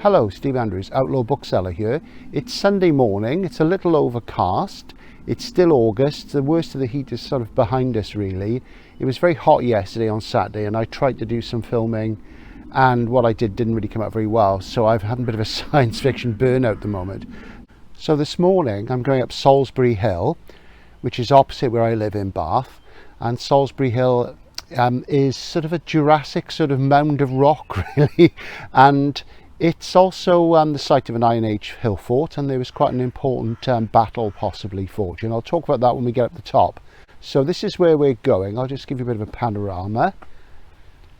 Hello, Steve Andrews, Outlaw Bookseller here. It's Sunday morning, it's a little overcast, it's still August, the worst of the heat is sort of behind us really. It was very hot yesterday on Saturday and I tried to do some filming and what I did didn't really come out very well, so I've had a bit of a science fiction burnout at the moment. So this morning I'm going up Solsbury Hill, which is opposite where I live in Bath, and Solsbury Hill is sort of a Jurassic sort of mound of rock really, and it's also the site of an Iron Age hill fort, and there was quite an important battle possibly fought, and I'll talk about that when we get up the top. So this is where we're going. I'll just give you a bit of a panorama.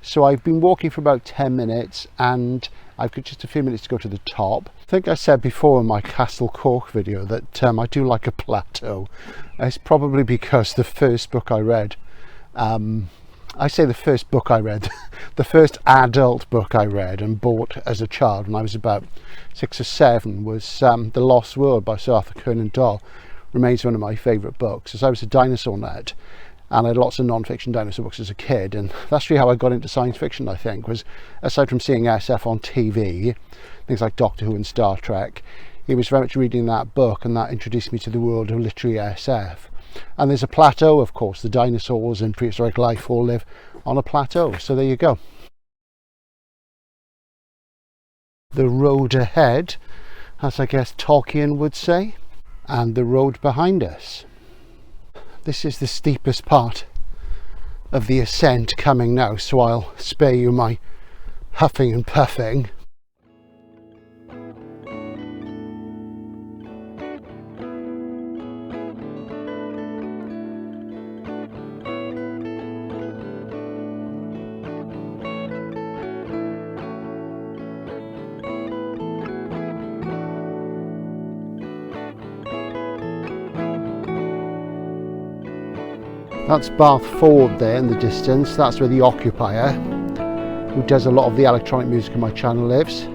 So I've been walking for about 10 minutes and I've got just a few minutes to go to the top. I think I said before in my Castle Cork video that I do like a plateau. It's probably because the first book I read, I say the first book I read, the first adult book I read and bought as a child when I was about 6 or 7 was The Lost World by Sir Arthur Conan Doyle. Remains one of my favourite books, as I was a dinosaur nerd and I had lots of non-fiction dinosaur books as a kid, and that's really how I got into science fiction, I think, was aside from seeing SF on TV, things like Doctor Who and Star Trek, it was very much reading that book and that introduced me to the world of literary SF. And there's a plateau, of course, the dinosaurs and prehistoric life all live on a plateau, so there you go. The road ahead, as I guess Tolkien would say, and the road behind us. This is the steepest part of the ascent coming now, so I'll spare you my huffing and puffing. That's Bath Ford there in the distance. That's where the occupier, who does a lot of the electronic music on my channel, lives.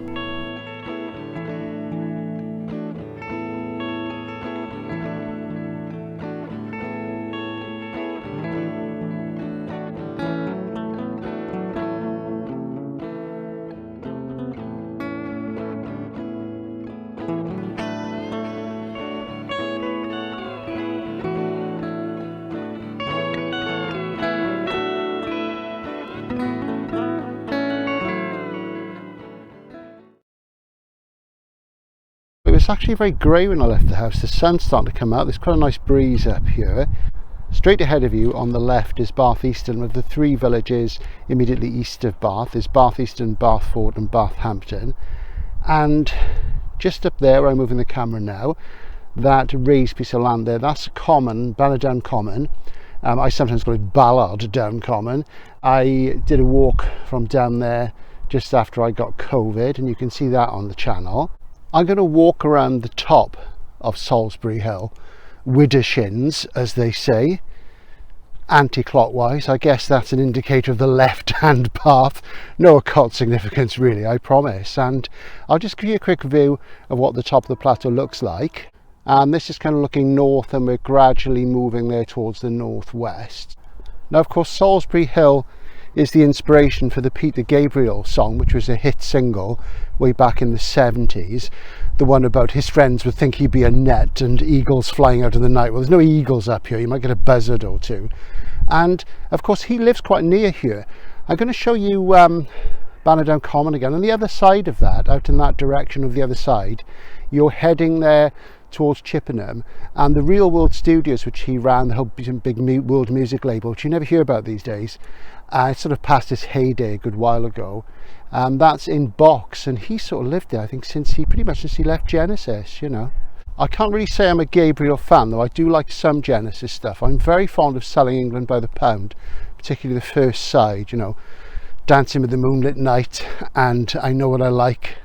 It was actually very grey when I left the house. The sun's starting to come out. There's quite a nice breeze up here. Straight ahead of you on the left is Bath Eastern, with the 3 villages immediately east of Bath. There's Bath Eastern, Bath Fort and Bath Hampton. And just up there where I'm moving the camera now, that raised piece of land there, that's Common, Bannerdown Common. I sometimes call it Ballard Down Common. I did a walk from down there just after I got COVID, and you can see that on the channel. I'm going to walk around the top of Solsbury Hill, widdershins as they say, anti-clockwise. I guess that's an indicator of the left-hand path. No occult significance really, I promise. And I'll just give you a quick view of what the top of the plateau looks like. And this is kind of looking north, and we're gradually moving there towards the northwest. Now of course Solsbury Hill is the inspiration for the Peter Gabriel song, which was a hit single way back in the 70s. The one about his friends would think he'd be a net and eagles flying out of the night. Well, there's no eagles up here, you might get a buzzard or two. And of course he lives quite near here. I'm going to show you Bannerdown Common again. On the other side of that, out in that direction of the other side, you're heading there towards Chippenham, and the Real World Studios, which he ran, the whole big world music label, which you never hear about these days, it sort of passed its heyday a good while ago. That's in Box, and he sort of lived there I think pretty much since he left Genesis, you know. I can't really say I'm a Gabriel fan, though I do like some Genesis stuff. I'm very fond of Selling England by the Pound, particularly the first side, you know, Dancing with the Moonlit Night and I Know What I Like.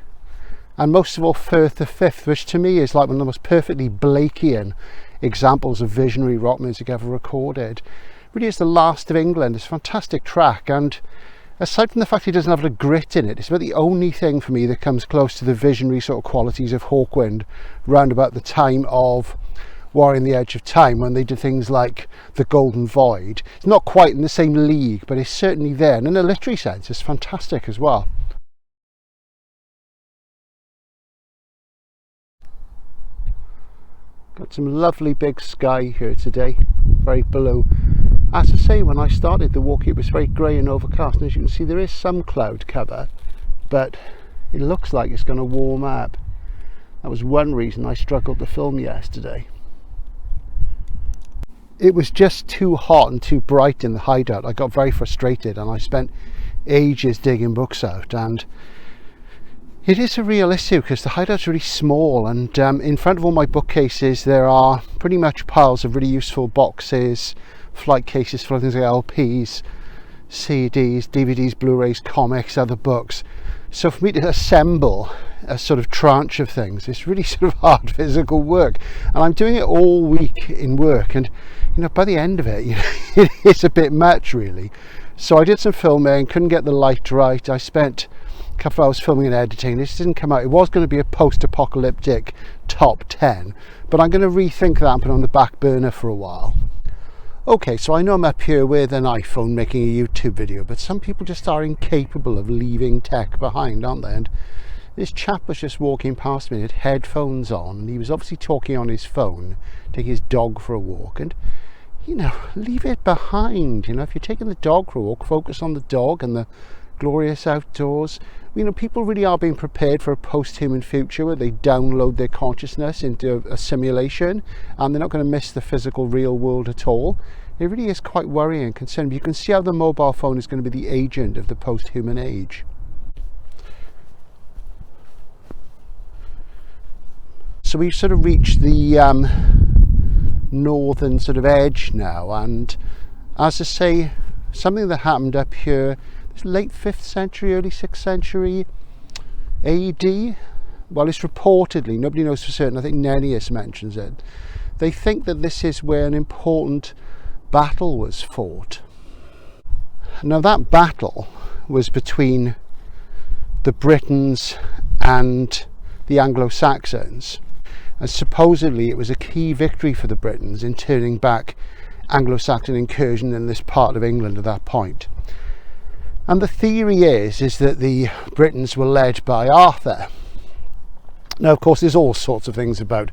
And most of all Firth the Fifth, which to me is like one of the most perfectly Blakean examples of visionary rock music ever recorded. It really is the last of England. It's a fantastic track, and aside from the fact it doesn't have a grit in it, it's about the only thing for me that comes close to the visionary sort of qualities of Hawkwind round about the time of Warrior on the Edge of Time, when they did things like The Golden Void. It's not quite in the same league, but it's certainly there, and in a literary sense it's fantastic as well. Got some lovely big sky here today, very blue. As I say, when I started the walk it was very grey and overcast, and as you can see there is some cloud cover, but it looks like it's going to warm up. That was one reason I struggled to film yesterday. It was just too hot and too bright in the hideout. I got very frustrated and I spent ages digging books out, and it is a real issue because the hideout's really small, and in front of all my bookcases there are pretty much piles of really useful boxes, flight cases full of things like LPs, CDs, DVDs, Blu-rays, comics, other books. So for me to assemble a sort of tranche of things, it's really sort of hard physical work, and I'm doing it all week in work, and by the end of it, it is a bit much really. So I did some filming, couldn't get the light right. I spent a couple of hours filming and editing. This didn't come out. It was going to be a post-apocalyptic top 10, but I'm going to rethink that and put it on the back burner for a while. Okay, so I know I'm up here with an iPhone making a YouTube video, but some people just are incapable of leaving tech behind, aren't they? And this chap was just walking past me, he had headphones on, and he was obviously talking on his phone, taking his dog for a walk. And leave it behind. If you're taking the dog for a walk, focus on the dog and the glorious outdoors. People really are being prepared for a post-human future where they download their consciousness into a simulation, and they're not going to miss the physical real world at all. It really is quite worrying and concerning. You can see how the mobile phone is going to be the agent of the post-human age. So we've sort of reached the northern sort of edge now, and as I say, something that happened up here late 5th century, early 6th century AD. Well, it's reportedly, nobody knows for certain, I think Nennius mentions it. They think that this is where an important battle was fought. Now that battle was between the Britons and the Anglo-Saxons, and supposedly it was a key victory for the Britons in turning back Anglo-Saxon incursion in this part of England at that point. And the theory is that the Britons were led by Arthur. Now, of course, there's all sorts of things about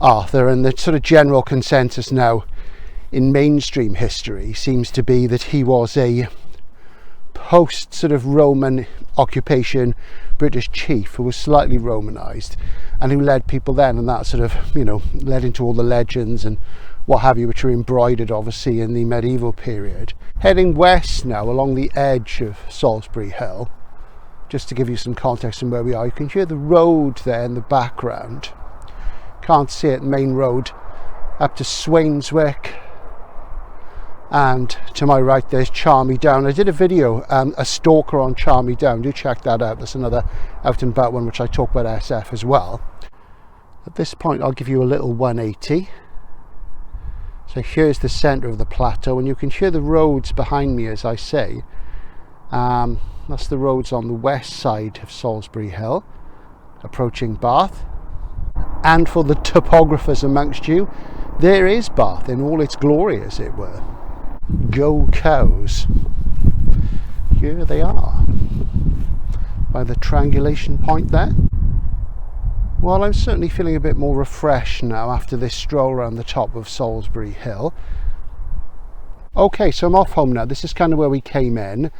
Arthur, and the sort of general consensus now in mainstream history seems to be that he was a post sort of Roman occupation British chief who was slightly Romanized and who led people then, and that sort of led into all the legends and what have you, which are embroidered obviously in the medieval period. Heading west now along the edge of Solsbury Hill, just to give you some context on where we are, you can hear the road there in the background. Can't see it, main road up to Swainswick, and to my right there's Charmy Down. I did a video, a stalker on Charmy Down, do check that out. That's another out and about one which I talk about SF as well. At this point I'll give you a little 180. So here's the centre of the plateau, and you can hear the roads behind me as I say. That's the roads on the west side of Solsbury Hill, approaching Bath. And for the topographers amongst you, there is Bath in all its glory, as it were. Go cows. Here they are, by the triangulation point there. Well, I'm certainly feeling a bit more refreshed now after this stroll around the top of Solsbury Hill. Okay, so I'm off home now. This is kind of where we came in.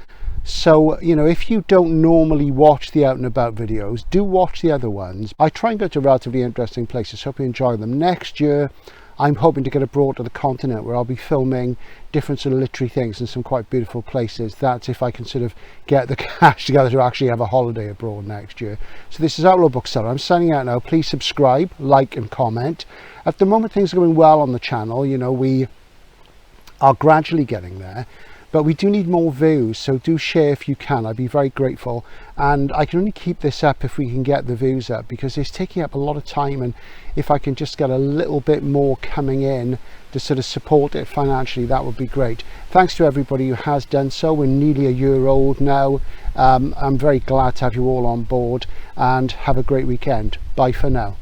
So, if you don't normally watch the out and about videos, do watch the other ones. I try and go to relatively interesting places. Hope you enjoy them. Next year, I'm hoping to get abroad to the continent where I'll be filming different sort of literary things in some quite beautiful places. That's if I can sort of get the cash together to actually have a holiday abroad next year. So this is Outlaw Bookseller. I'm signing out now. Please subscribe, like and comment. At the moment things are going well on the channel. We are gradually getting there, but we do need more views, so do share if you can. I'd be very grateful, and I can only keep this up if we can get the views up, because it's taking up a lot of time, and if I can just get a little bit more coming in to sort of support it financially, that would be great. Thanks to everybody who has done so. We're nearly a year old now. I'm very glad to have you all on board, and have a great weekend. Bye for now.